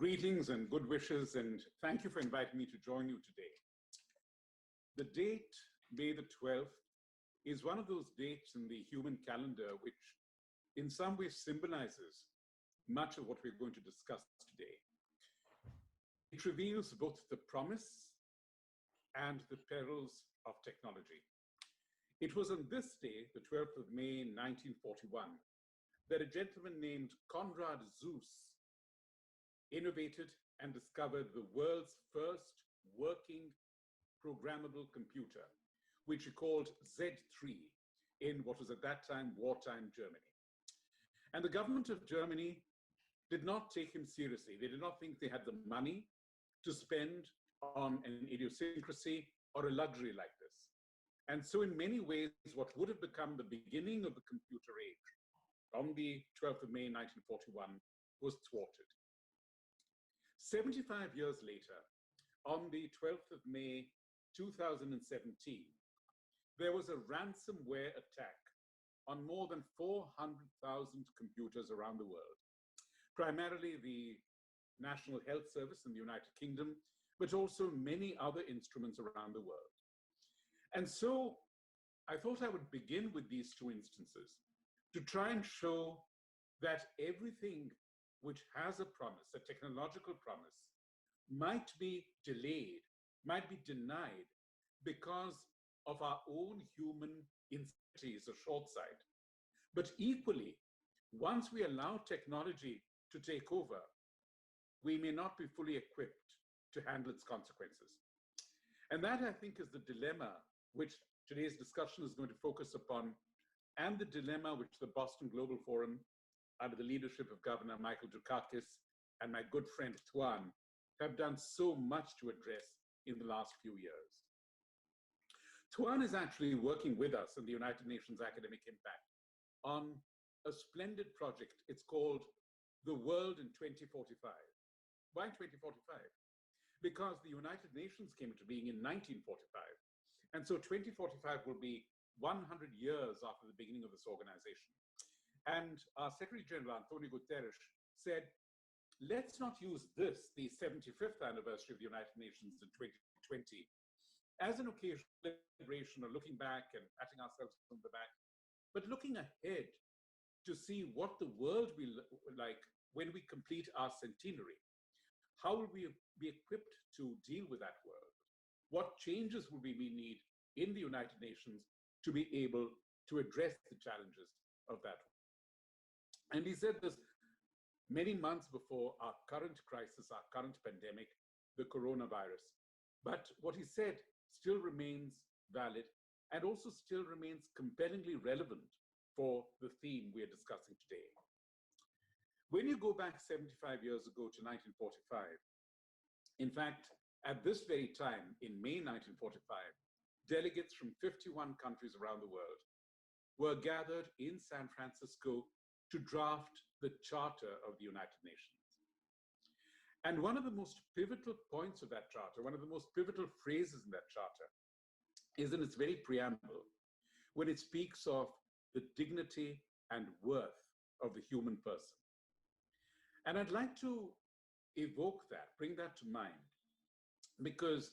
Greetings and good wishes, and thank you for inviting me to join you today. The date, May the 12th, is one of those dates in the human calendar which in some ways symbolizes much of what we're going to discuss today. It reveals both the promise and the perils of technology. It was on this day, the 12th of May 1941, that a gentleman named Konrad Zuse innovated and discovered the world's first working programmable computer, which he called Z3 in what was at that time wartime Germany. And the government of Germany did not take him seriously. They did not think they had the money to spend on an idiosyncrasy or a luxury like this. And so in many ways, what would have become the beginning of the computer age on the 12th of May 1941 was thwarted. 75 years later, on the 12th of May 2017, there was a ransomware attack on more than 400,000 computers around the world, primarily the National Health Service in the United Kingdom, but also many other instruments around the world. And so I thought I would begin with these two instances to try and show that everything which has a promise, a technological promise, might be delayed, might be denied because of our own human insecurities or short sight. But equally, once we allow technology to take over, we may not be fully equipped to handle its consequences. And that, I think, is the dilemma which today's discussion is going to focus upon, and the dilemma which the Boston Global Forum, under the leadership of Governor Michael Dukakis and my good friend Tuan, have done so much to address in the last few years. Tuan is actually working with us in the United Nations Academic Impact on a splendid project. It's called The World in 2045. Why 2045? Because the United Nations came into being in 1945. And so 2045 will be 100 years after the beginning of this organization. And our Secretary General, Antonio Guterres, said, let's not use this, the 75th anniversary of the United Nations in 2020, as an occasional celebration or looking back and patting ourselves on the back, but looking ahead to see what the world will look like when we complete our centenary. How will we be equipped to deal with that world? What changes will we need in the United Nations to be able to address the challenges of that world? And he said this many months before our current crisis, our current pandemic, the coronavirus. But what he said still remains valid and also still remains compellingly relevant for the theme we are discussing today. When you go back 75 years ago to 1945, in fact, at this very time, in May 1945, delegates from 51 countries around the world were gathered in San Francisco to draft the Charter of the United Nations. And one of the most pivotal points of that charter, one of the most pivotal phrases in that charter, is in its very preamble, when it speaks of the dignity and worth of the human person. And I'd like to evoke that, bring that to mind, because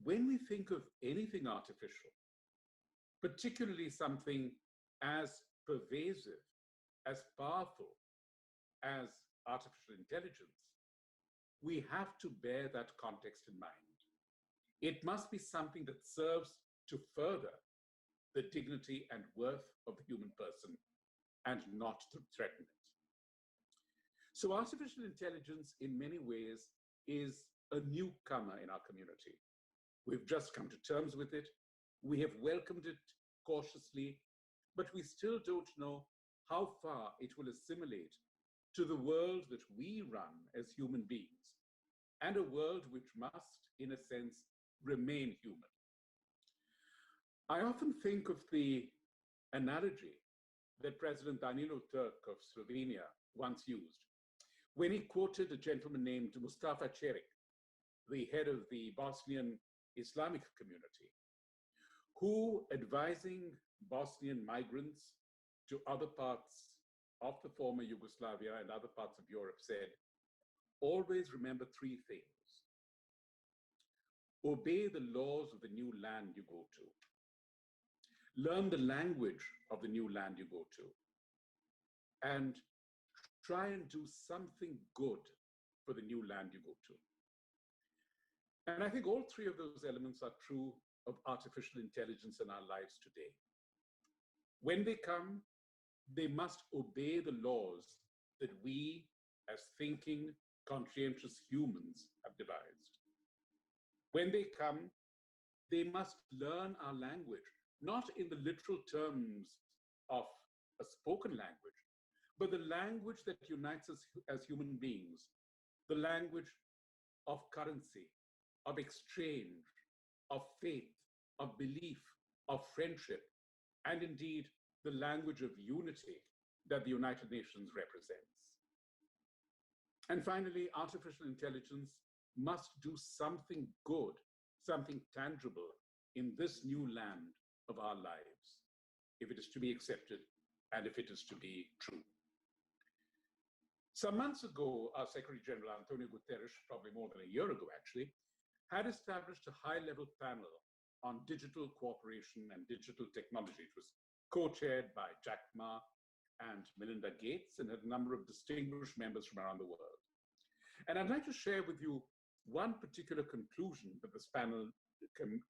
when we think of anything artificial, particularly something as pervasive, as powerful as artificial intelligence, we have to bear that context in mind. It must be something that serves to further the dignity and worth of the human person and not to threaten it. So artificial intelligence in many ways is a newcomer in our community. We've just come to terms with it. We have welcomed it cautiously, but we still don't know how far it will assimilate to the world that we run as human beings, and a world which must, in a sense, remain human. I often think of the analogy that President Danilo Turk of Slovenia once used when he quoted a gentleman named Mustafa Cerik, the head of the Bosnian Islamic community, who, advising Bosnian migrants to other parts of the former Yugoslavia and other parts of Europe, said, always remember three things. Obey the laws of the new land you go to. Learn the language of the new land you go to. And try and do something good for the new land you go to. And I think all three of those elements are true of artificial intelligence in our lives today. When they come, they must obey the laws that we, as thinking, conscientious humans, have devised. When they come, they must learn our language, not in the literal terms of a spoken language, but the language that unites us as human beings, the language of currency, of exchange, of faith, of belief, of friendship, and indeed the language of unity that the United Nations represents. And finally, artificial intelligence must do something good, something tangible in this new land of our lives, if it is to be accepted and if it is to be true. Some months ago, our Secretary General, Antonio Guterres, probably more than a year ago actually, had established a high-level panel on digital cooperation and digital technology. It was co-chaired by Jack Ma and Melinda Gates and had a number of distinguished members from around the world. And I'd like to share with you one particular conclusion that this panel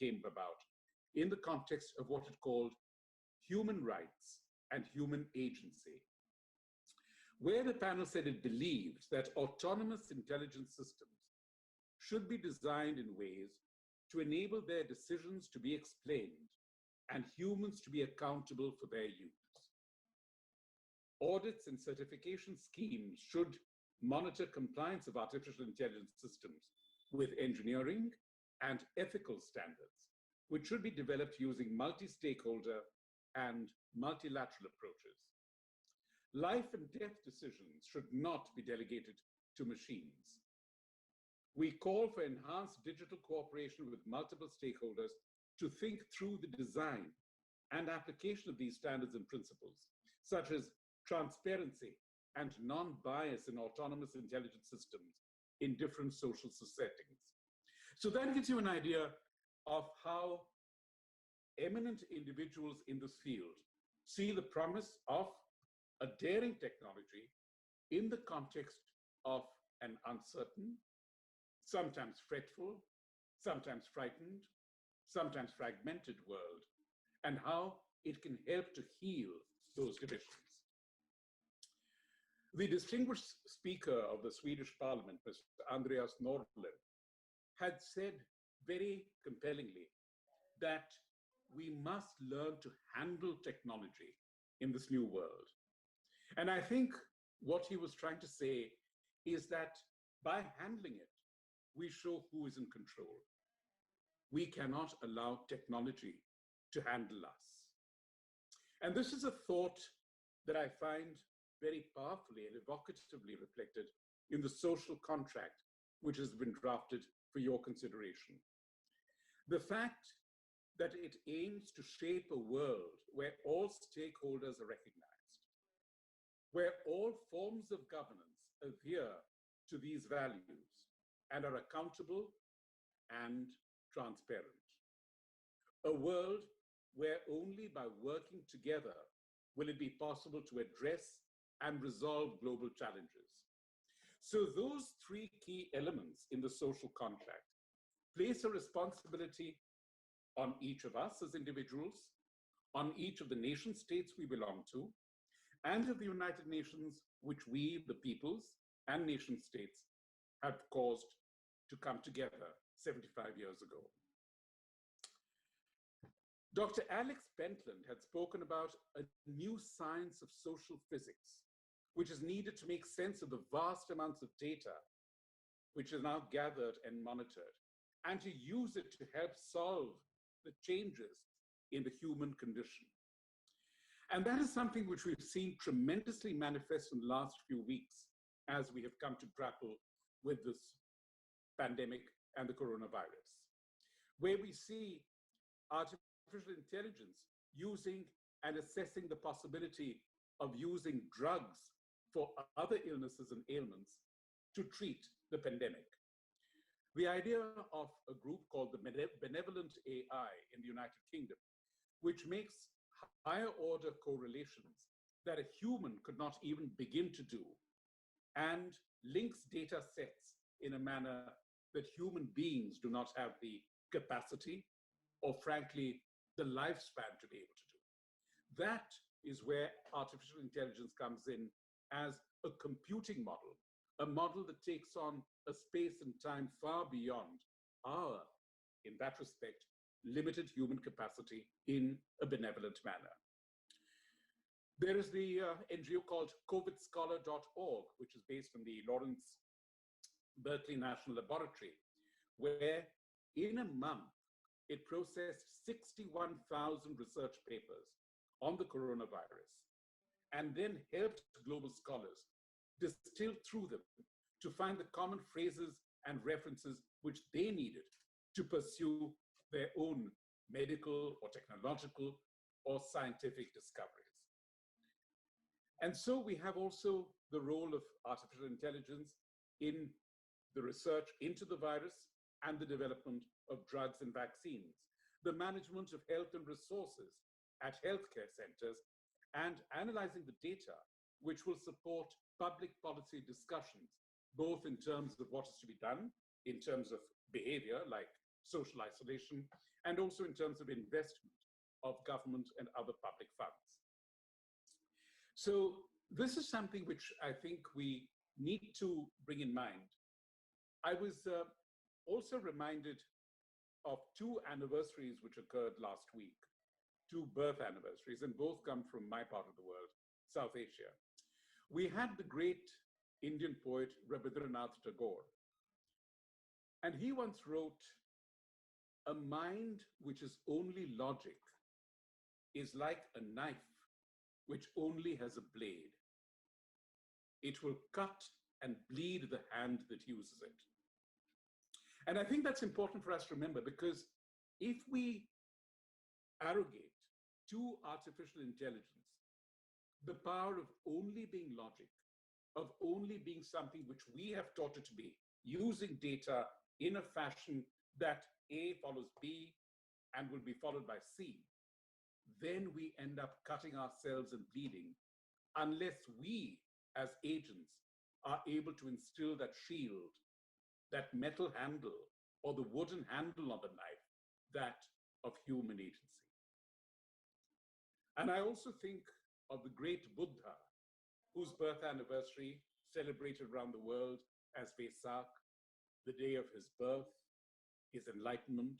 came about in the context of what it called human rights and human agency, where the panel said it believed that autonomous intelligence systems should be designed in ways to enable their decisions to be explained and humans to be accountable for their use. Audits and certification schemes should monitor compliance of artificial intelligence systems with engineering and ethical standards, which should be developed using multi-stakeholder and multilateral approaches. Life and death decisions should not be delegated to machines. We call for enhanced digital cooperation with multiple stakeholders to think through the design and application of these standards and principles, such as transparency and non-bias in autonomous intelligence systems in different social settings. So that gives you an idea of how eminent individuals in this field see the promise of a daring technology in the context of an uncertain, sometimes fretful, sometimes frightened, sometimes fragmented world, and how it can help to heal those divisions. The distinguished speaker of the Swedish Parliament, Mr. Andreas Norlén, had said very compellingly that we must learn to handle technology in this new world. And I think what he was trying to say is that by handling it, we show who is in control. We cannot allow technology to handle us. And this is a thought that I find very powerfully and evocatively reflected in the social contract which has been drafted for your consideration. The fact that it aims to shape a world where all stakeholders are recognized, where all forms of governance adhere to these values and are accountable and transparent. A world where only by working together will it be possible to address and resolve global challenges. So those three key elements in the social contract place a responsibility on each of us as individuals, on each of the nation states we belong to, and of the United Nations, which we, the peoples and nation states, have caused to come together 75 years ago. Dr. Alex Pentland had spoken about a new science of social physics, which is needed to make sense of the vast amounts of data which are now gathered and monitored, and to use it to help solve the changes in the human condition. And that is something which we've seen tremendously manifest in the last few weeks as we have come to grapple with this pandemic and the coronavirus, where we see artificial intelligence using and assessing the possibility of using drugs for other illnesses and ailments to treat the pandemic. The idea of a group called the Benevolent AI in the United Kingdom, which makes higher order correlations that a human could not even begin to do, and links data sets in a manner that human beings do not have the capacity or, frankly, the lifespan to be able to do. That is where artificial intelligence comes in as a computing model, a model that takes on a space and time far beyond our, in that respect, limited human capacity in a benevolent manner. There is the NGO called covidscholar.org, which is based on the Lawrence Berkeley National Laboratory, where in a month, it processed 61,000 research papers on the coronavirus, and then helped global scholars distill through them to find the common phrases and references which they needed to pursue their own medical or technological or scientific discoveries. And so we have also the role of artificial intelligence in the research into the virus and the development of drugs and vaccines, the management of health and resources at healthcare centers, and analyzing the data which will support public policy discussions, both in terms of what is to be done, in terms of behavior like social isolation, and also in terms of investment of government and other public funds. So this is something which I think we need to bring in mind. I was also reminded of two anniversaries which occurred last week, two birth anniversaries, and both come from my part of the world, South Asia. We had the great Indian poet Rabindranath Tagore, and he once wrote, "A mind which is only logic is like a knife which only has a blade. It will cut and bleed the hand that uses it." And I think that's important for us to remember, because if we arrogate to artificial intelligence the power of only being logic, of only being something which we have taught it to be, using data in a fashion that A follows B and will be followed by C, then we end up cutting ourselves and bleeding unless we, as agents, are able to instill that shield, that metal handle, or the wooden handle on the knife, that of human agency. And I also think of the great Buddha, whose birth anniversary celebrated around the world as Vesak, the day of his birth, his enlightenment,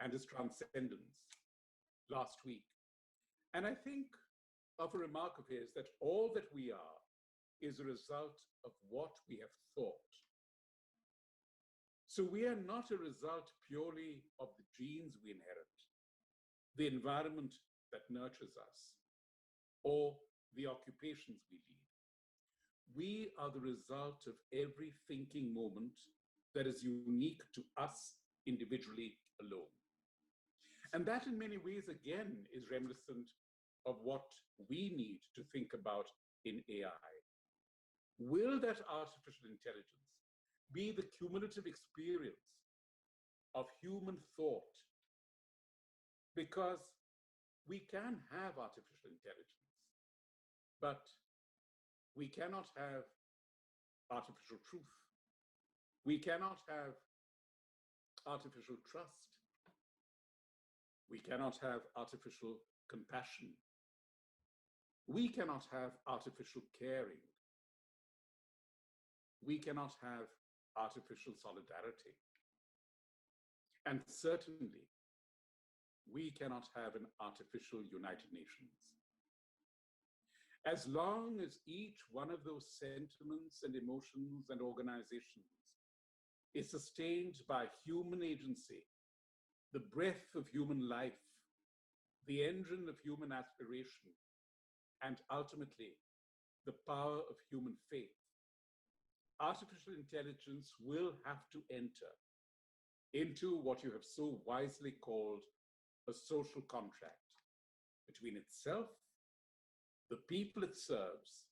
and his transcendence last week. And I think of a remark of his that all that we are is a result of what we have thought. So we are not a result purely of the genes we inherit, the environment that nurtures us, or the occupations we lead. We are the result of every thinking moment that is unique to us individually alone. And that in many ways, again, is reminiscent of what we need to think about in AI. Will that artificial intelligence be the cumulative experience of human thought? Because we can have artificial intelligence, but we cannot have artificial truth. We cannot have artificial trust. We cannot have artificial compassion. We cannot have artificial caring. We cannot have artificial solidarity. And certainly, we cannot have an artificial United Nations. As long as each one of those sentiments and emotions and organizations is sustained by human agency, the breath of human life, the engine of human aspiration, and ultimately the power of human faith, artificial intelligence will have to enter into what you have so wisely called a social contract between itself, the people it serves,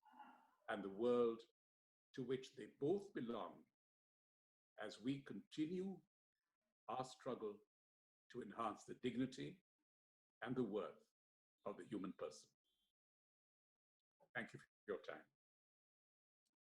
and the world to which they both belong as we continue our struggle to enhance the dignity and the worth of the human person. Thank you for your time.